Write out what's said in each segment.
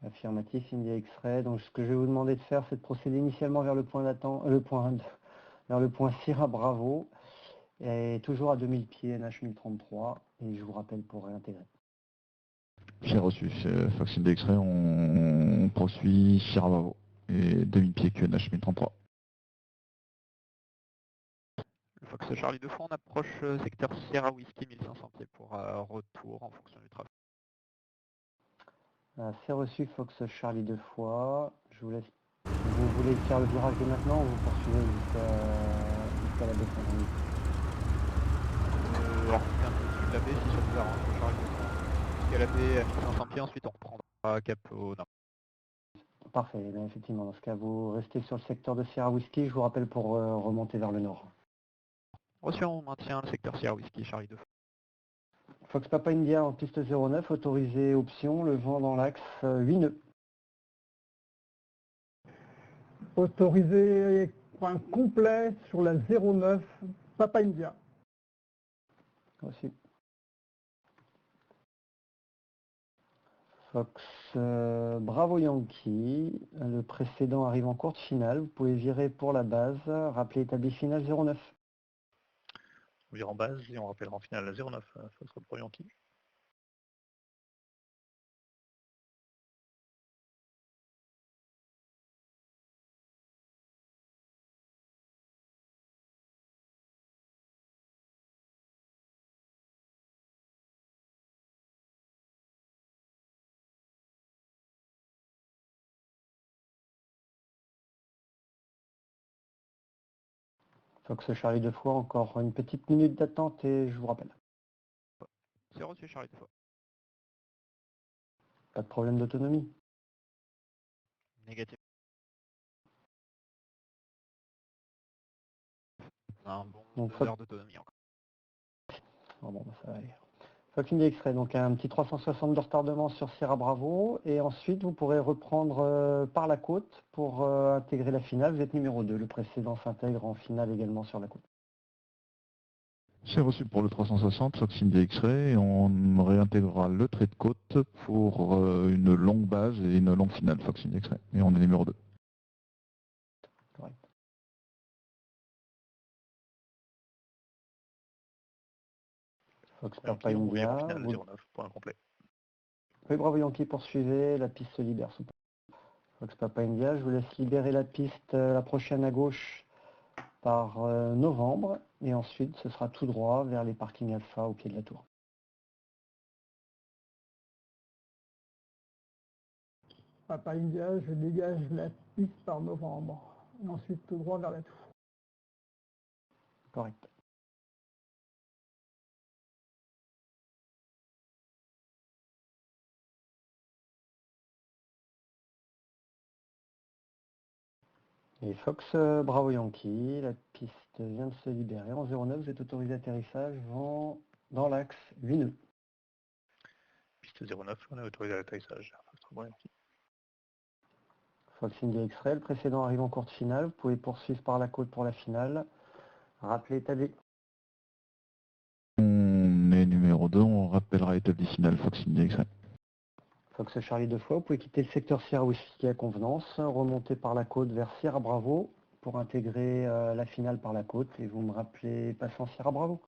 Affirmatif, India X-Ray. Donc ce que je vais vous demander de faire, c'est de procéder initialement vers le point d'attente, vers le point Sierra Bravo, et toujours à 2000 pieds NH 1033, et je vous rappelle pour réintégrer. J'ai reçu, Fox India X-Ray, on poursuit Sierra Bravo et 2000 pieds QNH 1033. Le Fox Charlie 2 fois, on approche secteur Sierra Whiskey 1500 pieds pour retour en fonction du trafic. C'est reçu, Fox Charlie 2 fois. Je vous laisse. Vous voulez faire le virage dès maintenant ou vous poursuivez jusqu'à la baie Saint-Denis? On fait un peu au-dessus de la baie si ça vous arrange, le Charlie 2 fois. Jusqu'à la baie à 1500 pieds, ensuite on reprendra cap au nord. Parfait, eh bien, effectivement, dans ce cas, vous restez sur le secteur de Sierra Whiskey, je vous rappelle pour remonter vers le nord. Reçu, on maintient le secteur Sierra Whiskey, Charlie 2 fois. Fox Papa India en piste 09, autorisé option, le vent dans l'axe 8 nœuds. Autorisé point complet sur la 09 Papa India. Reçu. Fox Bravo Yankee, le précédent arrive en courte finale, vous pouvez virer pour la base, rappelez établi finale 09. On vire en base et on rappellera en finale la 09, Fox Bravo Yankee. Fox Charlie 2 fois, encore une petite minute d'attente et je vous rappelle. C'est reçu, Charlie 2 fois. Pas de problème d'autonomie. Négatif. Un bon 2 heures d'autonomie encore. Oh bon, ça va aller. Fox India X-Ray, donc un petit 360 de retardement sur Sierra Bravo, et ensuite vous pourrez reprendre par la côte pour intégrer la finale. Vous êtes numéro 2, le précédent s'intègre en finale également sur la côte. C'est reçu pour le 360, Fox India X-Ray, et on réintégrera le trait de côte pour une longue base et une longue finale Fox India X-Ray, et on est numéro 2. Correct. Fox Papa India. Finale 09, point complet. Oui, Bravo Yankee, poursuivez, la piste se libère. Fox Papa India, je vous laisse libérer la piste, la prochaine à gauche par novembre, et ensuite ce sera tout droit vers les parkings alpha au pied de la tour. Papa India, je dégage la piste par novembre. Et ensuite tout droit vers la tour. Correct. Et Fox Bravo Yankee, la piste vient de se libérer. En 09, vous êtes autorisé atterrissage, vent dans l'axe 8 nœuds. Piste 09, on est autorisé à l'atterrissage. Fox Bravo Yankee. Fox India X-Ray, le précédent arrive en courte finale, vous pouvez poursuivre par la côte pour la finale. Rappelez établi. On est numéro 2, on rappellera établi finale Fox India X-Ray. Fox Charlie 2 fois, vous pouvez quitter le secteur Sierra Whiskey à convenance, remonter par la côte vers Sierra Bravo pour intégrer la finale par la côte, et vous me rappelez passant Sierra Bravo.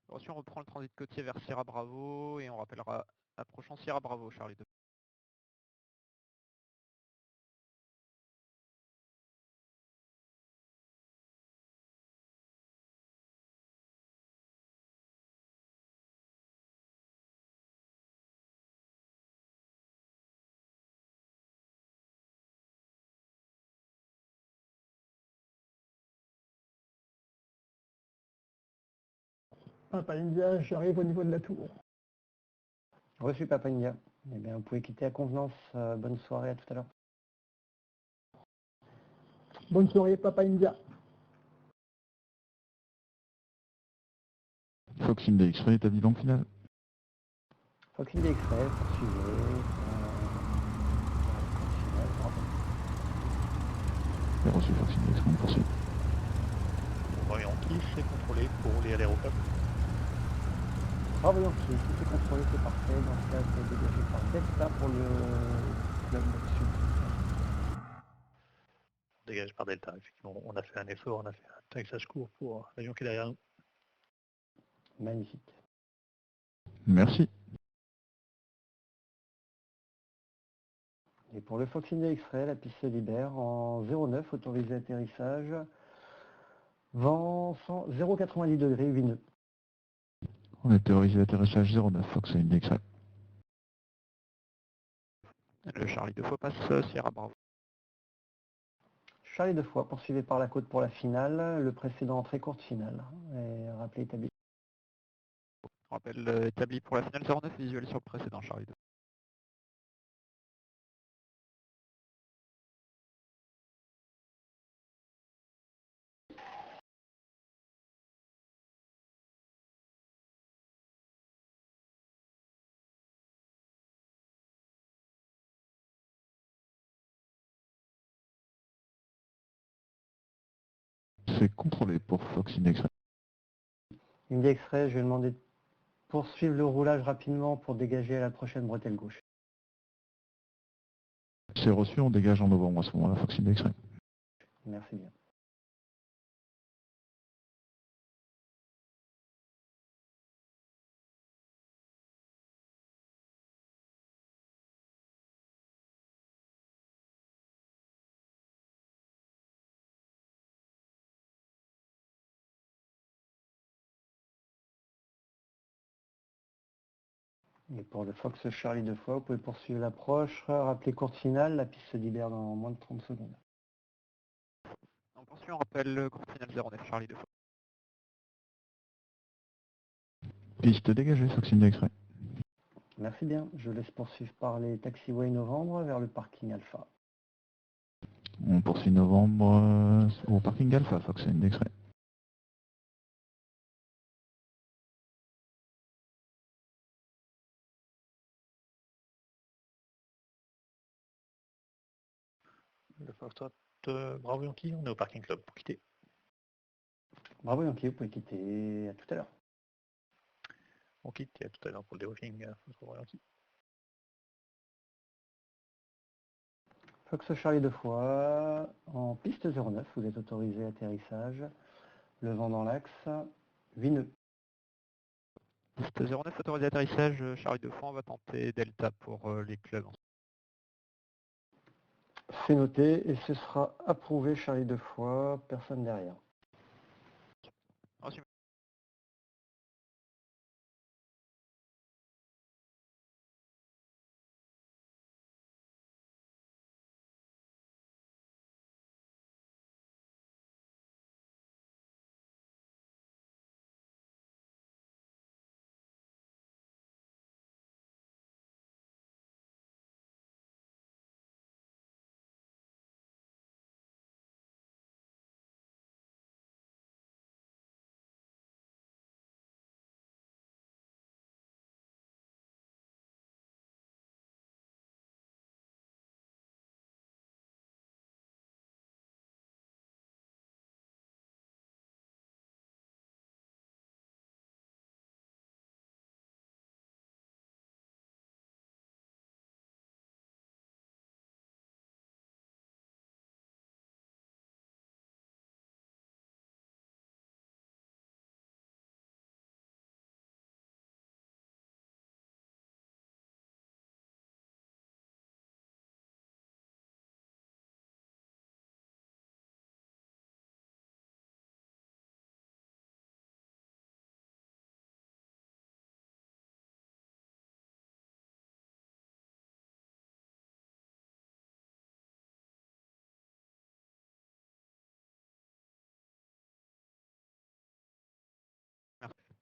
Ensuite, on reprend le transit côtier vers Sierra Bravo et on rappellera approchant Sierra Bravo, Charlie 2. Papa India, j'arrive au niveau de la tour. Reçu Papa India. Eh bien, vous pouvez quitter à convenance. Bonne soirée, à tout à l'heure. Bonne soirée, Papa India. Fox India X-Ray établi longue finale. Fox India X-Ray, poursuivez. C'est reçu Fox India X-Ray, on poursuit. Bravo Yankee, c'est contrôlé pour les aller au peuple. Bravo Yankee, tout est contrôlé, c'est parfait. Dans ce cas, c'est dégagé par Delta pour le club sud. On dégage par Delta, effectivement. On a fait un effort, on a fait un atterrissage court pour l'avion qui est derrière nous. Magnifique. Merci. Et pour le Fox India X-Ray, la piste se libère en 0,9, autorisé atterrissage. Vent 0,90 degrés, 8 nœuds. On a théorisé l'atterrissage 09, Fox India X-Ray. Le Charlie 2 fois passe Sierra Bravo. Charlie 2 fois, poursuivi par la côte pour la finale, le précédent très courte finale. Et rappelez établi. Rappel établi pour la finale 09, visuel sur le précédent Charlie 2. C'est contrôlé pour Fox India X-Ray. India X-Ray, je vais demander de poursuivre le roulage rapidement pour dégager à la prochaine bretelle gauche. C'est reçu, on dégage en novembre à ce moment-là, Fox India X-Ray. Merci bien. Et pour le Fox Charlie 2 fois, vous pouvez poursuivre l'approche, rappeler courte finale, la piste se libère dans moins de 30 secondes. On poursuit, on rappelle courte finale 09 Charlie 2 fois. Piste dégagée, Fox India X-Ray. Merci bien, je laisse poursuivre par les taxiways novembre vers le parking Alpha. On poursuit novembre au parking Alpha, Fox India X-Ray. Le Foxtrot, Bravo Yankee, on est au parking club pour quitter. Bravo Yankee, vous pouvez quitter, à tout à l'heure. On quitte et à tout à l'heure pour le débriefing. Bravo Yankee. Fox Charlie 2 fois, en piste 09, vous êtes autorisé atterrissage, le vent dans l'axe, 8 nœuds. Piste 09 autorisé atterrissage Charlie 2 fois, on va tenter Delta pour les clubs. C'est noté et ce sera approuvé Charlie 2 fois, personne derrière. Reçu.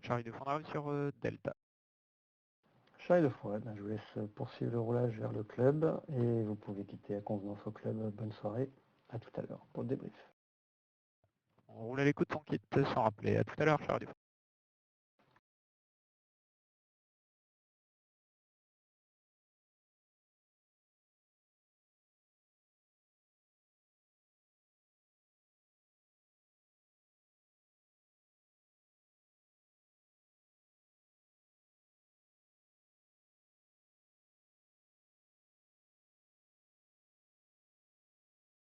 Charlie 2 fois, on arrive sur Delta. Charlie 2 fois, je vous laisse poursuivre le roulage vers le club et vous pouvez quitter à convenance au club. Bonne soirée, à tout à l'heure pour le débrief. On roule à l'écoute, on quitte sans rappeler. À tout à l'heure Charlie 2 fois.